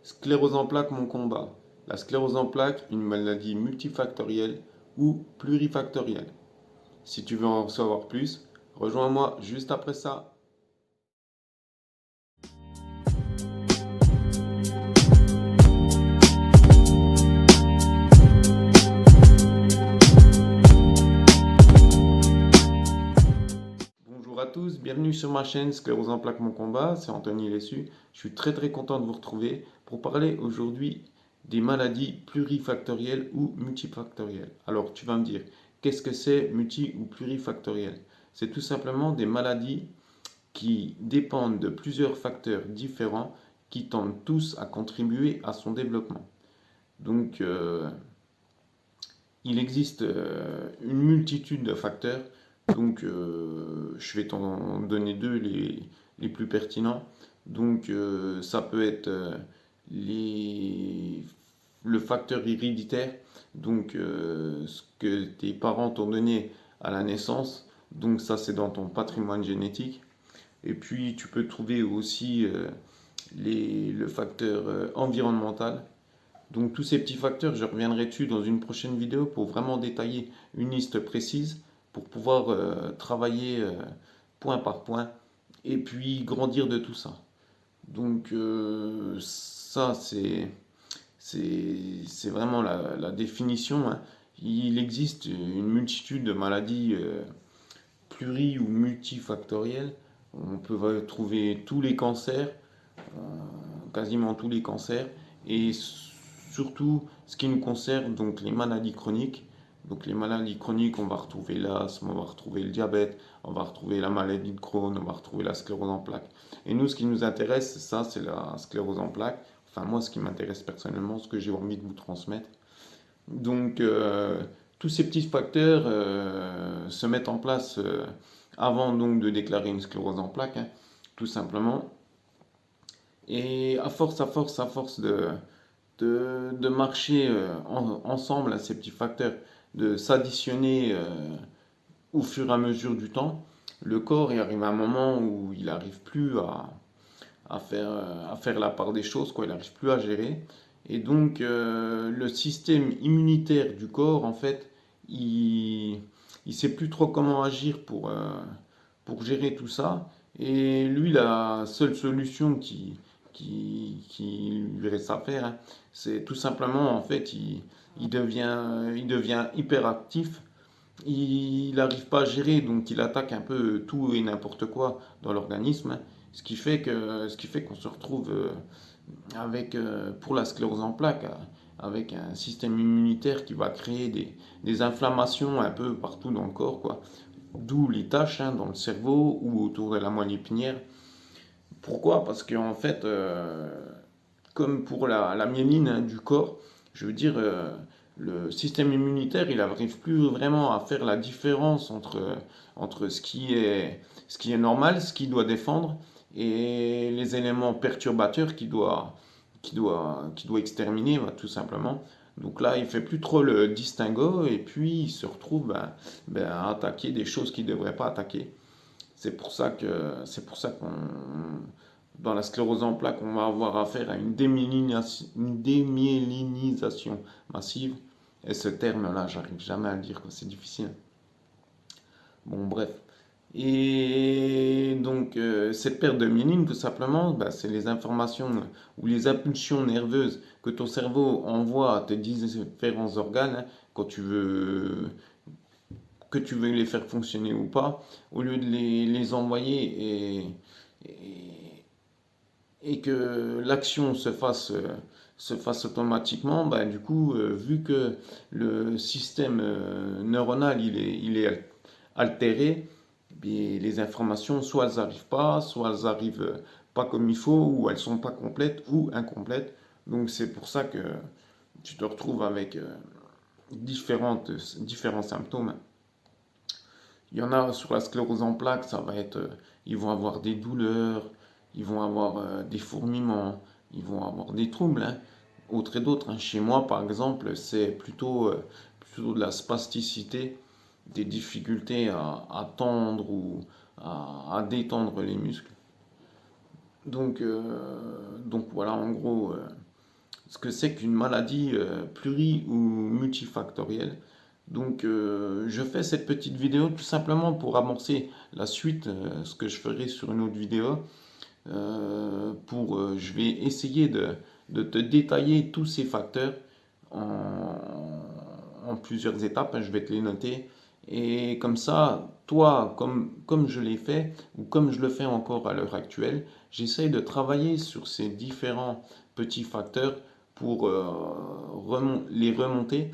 Sclérose en plaques, mon combat. La sclérose en plaques, une maladie multifactorielle ou plurifactorielle. Si tu veux en savoir plus, rejoins-moi juste après ça. Bonjour à tous, bienvenue sur ma chaîne Sclérose en plaques, mon combat. C'est Anthony Lessu. Je suis très content de vous retrouver pour parler aujourd'hui des maladies plurifactorielles ou multifactorielles. Alors tu vas me dire, qu'est-ce que c'est multi ou plurifactoriel? C'est tout simplement des maladies qui dépendent de plusieurs facteurs différents qui tendent tous à contribuer à son développement. Donc, il existe une multitude de facteurs. Donc, je vais t'en donner deux les plus pertinents. Donc, ça peut être les, le facteur héréditaire, donc ce que tes parents t'ont donné à la naissance. Donc, ça, c'est dans ton patrimoine génétique. Et puis, tu peux trouver aussi le facteur environnemental. Donc, tous ces petits facteurs, je reviendrai dessus dans une prochaine vidéo pour vraiment détailler une liste précise pour pouvoir travailler point par point et puis grandir de tout ça. Donc, ça, c'est vraiment la définition, hein. Il existe une multitude de maladies pluri- ou multifactorielles. On peut trouver tous les cancers, quasiment tous les cancers, et surtout ce qui nous concerne, donc les maladies chroniques. Donc les maladies chroniques, on va retrouver l'asthme, on va retrouver le diabète, on va retrouver la maladie de Crohn, on va retrouver la sclérose en plaques. Et nous, ce qui nous intéresse, ça, c'est la sclérose en plaques. Enfin, moi, ce qui m'intéresse personnellement, ce que j'ai envie de vous transmettre. Donc, tous ces petits facteurs se mettent en place avant donc de déclarer une sclérose en plaques, hein, tout simplement. Et à force de marcher ensemble à ces petits facteurs, de s'additionner au fur et à mesure du temps, le corps il arrive à un moment où il n'arrive plus à faire la part des choses, quoi, il n'arrive plus à gérer. Et donc le système immunitaire du corps, en fait, il ne sait plus trop comment agir pour gérer tout ça. Et lui, la seule solution qui lui reste à faire, hein, c'est tout simplement, en fait, il devient hyperactif. Il n'arrive pas à gérer, donc il attaque un peu tout et n'importe quoi dans l'organisme, hein. Ce qui fait qu'on se retrouve avec, pour la sclérose en plaques, avec un système immunitaire qui va créer des inflammations un peu partout dans le corps, quoi. D'où les taches, hein, dans le cerveau ou autour de la moelle épinière. Pourquoi? Parce qu'en fait, comme pour la myéline, hein, du corps, je veux dire, le système immunitaire, il n'arrive plus vraiment à faire la différence entre ce qui est normal, ce qu'il doit défendre, et les éléments perturbateurs qu'il doit exterminer, bah, tout simplement. Donc là, il fait plus trop le distinguo, et puis il se retrouve à attaquer des choses qu'il ne devrait pas attaquer. C'est pour ça qu'on dans la sclérose en plaques, on va avoir affaire à une démyélinisation massive. Et ce terme-là, j'arrive jamais à le dire, quoi, c'est difficile. Bon, bref. Et donc, cette perte de myéline, tout simplement, bah, c'est les informations ou les impulsions nerveuses que ton cerveau envoie à tes différents organes, hein, quand que tu veux les faire fonctionner ou pas, au lieu de les envoyer et, et que l'action se fasse automatiquement, bah, du coup, vu que le système neuronal il est altéré, puis les informations, soit elles n'arrivent pas, soit elles arrivent pas comme il faut, ou elles sont pas complètes ou incomplètes. Donc c'est pour ça que tu te retrouves avec différents symptômes. Il y en a sur la sclérose en plaques, ça va être, ils vont avoir des douleurs, ils vont avoir des fourmillements, ils vont avoir des troubles, hein, autres et d'autres, hein. Chez moi, par exemple, c'est plutôt de la spasticité, des difficultés à tendre ou à détendre les muscles. Donc voilà, en gros, ce que c'est qu'une maladie pluri- ou multifactorielle. Donc, je fais cette petite vidéo tout simplement pour amorcer la suite, ce que je ferai sur une autre vidéo. Je vais essayer de te détailler tous ces facteurs en plusieurs étapes, hein. Je vais te les noter. Et comme ça, toi, comme je l'ai fait, ou comme je le fais encore à l'heure actuelle, j'essaye de travailler sur ces différents petits facteurs pour les remonter,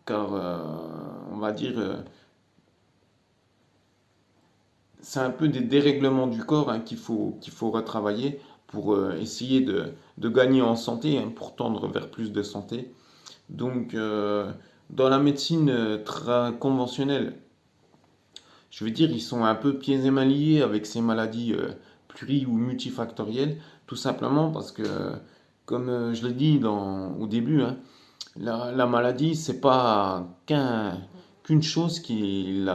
car on va dire, c'est un peu des dérèglements du corps, hein, qu'il faut retravailler pour essayer de gagner en santé, hein, pour tendre vers plus de santé. Donc, dans la médecine conventionnelle, je veux dire, ils sont un peu pieds et mains liés avec ces maladies pluri- ou multifactorielles, tout simplement parce que, comme je l'ai dit au début, hein, la maladie, c'est pas qu'une chose qui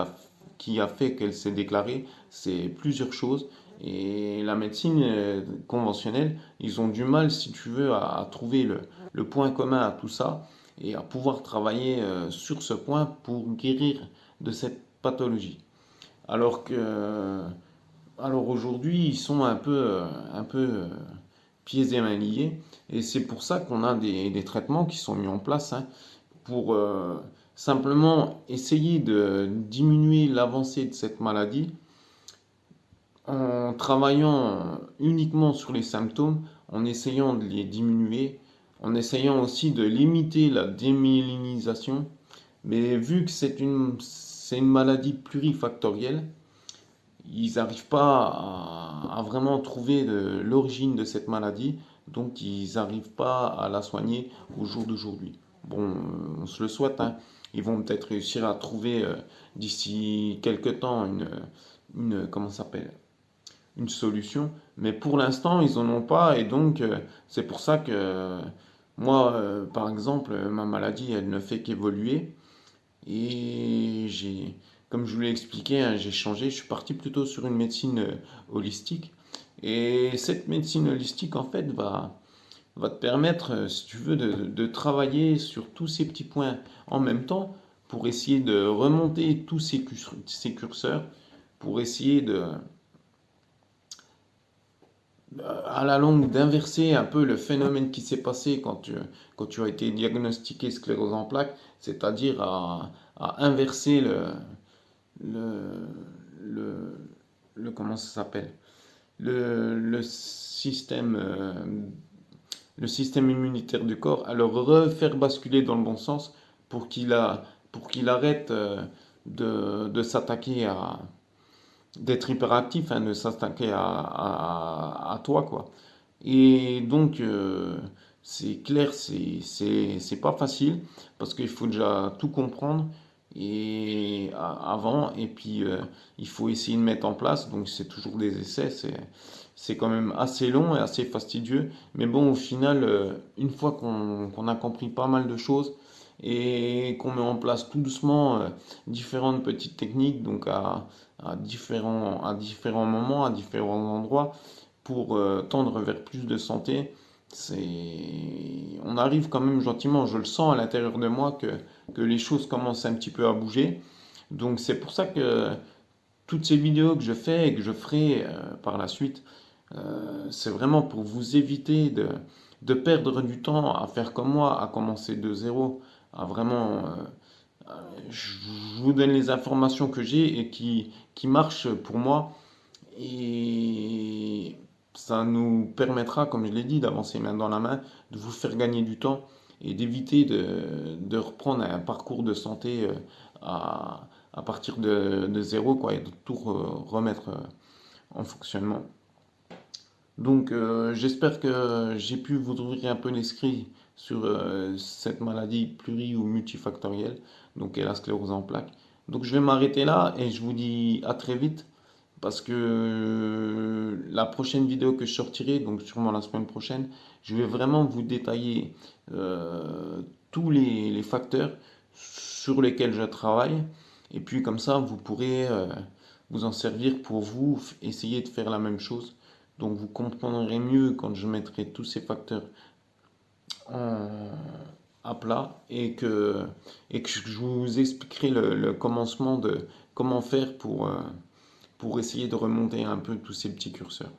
a fait qu'elle s'est déclarée, c'est plusieurs choses. Et la médecine conventionnelle, ils ont du mal, si tu veux, à trouver le point commun à tout ça et à pouvoir travailler sur ce point pour guérir de cette pathologie. Alors que, alors aujourd'hui, ils sont un peu pieds et mains liés. Et c'est pour ça qu'on a des traitements qui sont mis en place, hein, pour simplement essayer de diminuer l'avancée de cette maladie en travaillant uniquement sur les symptômes, en essayant de les diminuer, en essayant aussi de limiter la démyélinisation. Mais vu que c'est une maladie plurifactorielle, ils n'arrivent pas à vraiment trouver l'origine de cette maladie, donc ils n'arrivent pas à la soigner au jour d'aujourd'hui. Bon, on se le souhaite, hein. Ils vont peut-être réussir à trouver d'ici quelques temps comment ça s'appelle, une solution, mais pour l'instant ils en ont pas, et donc c'est pour ça que moi, par exemple, ma maladie, elle ne fait qu'évoluer. Et comme je vous l'ai expliqué, hein, j'ai changé, je suis parti plutôt sur une médecine holistique. Et cette médecine holistique, en fait, va te permettre, si tu veux, de travailler sur tous ces petits points en même temps pour essayer de remonter tous ces curseurs, pour essayer à la longue d'inverser un peu le phénomène qui s'est passé quand tu as été diagnostiqué sclérose en plaques, c'est-à-dire à inverser le, le, comment ça s'appelle, le le système immunitaire du corps, à le refaire basculer dans le bon sens pour pour qu'il arrête de s'attaquer d'être hyperactif, hein, de s'attaquer à toi, quoi. Et donc, c'est clair, c'est pas facile parce qu'il faut déjà tout comprendre avant, et puis il faut essayer de mettre en place. Donc, c'est toujours des essais, c'est quand même assez long et assez fastidieux. Mais bon, au final, une fois qu'on a compris pas mal de choses et qu'on met en place tout doucement différentes petites techniques, donc à différents moments, à différents endroits, pour tendre vers plus de santé, on arrive quand même gentiment. Je le sens à l'intérieur de moi que les choses commencent un petit peu à bouger. Donc c'est pour ça que toutes ces vidéos que je fais et que je ferai par la suite, c'est vraiment pour vous éviter de perdre du temps à faire comme moi, à commencer de zéro, à vraiment je vous donne les informations que j'ai et qui marchent pour moi. Et ça nous permettra, comme je l'ai dit, d'avancer main dans la main, de vous faire gagner du temps et d'éviter de reprendre un parcours de santé à partir de zéro, quoi, et de tout remettre en fonctionnement. Donc j'espère que j'ai pu vous ouvrir un peu l'esprit sur cette maladie pluri- ou multifactorielle, donc et la sclérose en plaques. Donc je vais m'arrêter là et je vous dis à très vite parce que la prochaine vidéo que je sortirai, donc sûrement la semaine prochaine, je vais vraiment vous détailler tous les facteurs sur lesquels je travaille, et puis comme ça vous pourrez vous en servir pour vous essayer de faire la même chose. Donc vous comprendrez mieux quand je mettrai tous ces facteurs en- à plat et que je vous expliquerai le commencement de comment faire pour essayer de remonter un peu tous ces petits curseurs.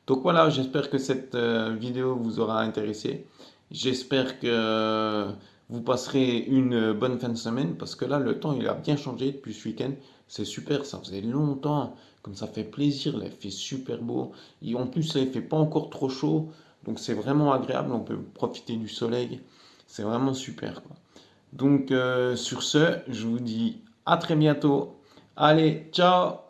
Donc voilà, j'espère que cette vidéo vous aura intéressé. J'espère que vous passerez une bonne fin de semaine parce que là, le temps, il a bien changé depuis ce week-end. C'est super, ça faisait longtemps, comme ça fait plaisir, là, il fait super beau. Et en plus, là, il fait pas encore trop chaud, donc c'est vraiment agréable, on peut profiter du soleil. C'est vraiment super, quoi. Donc sur ce, je vous dis à très bientôt. Allez, ciao!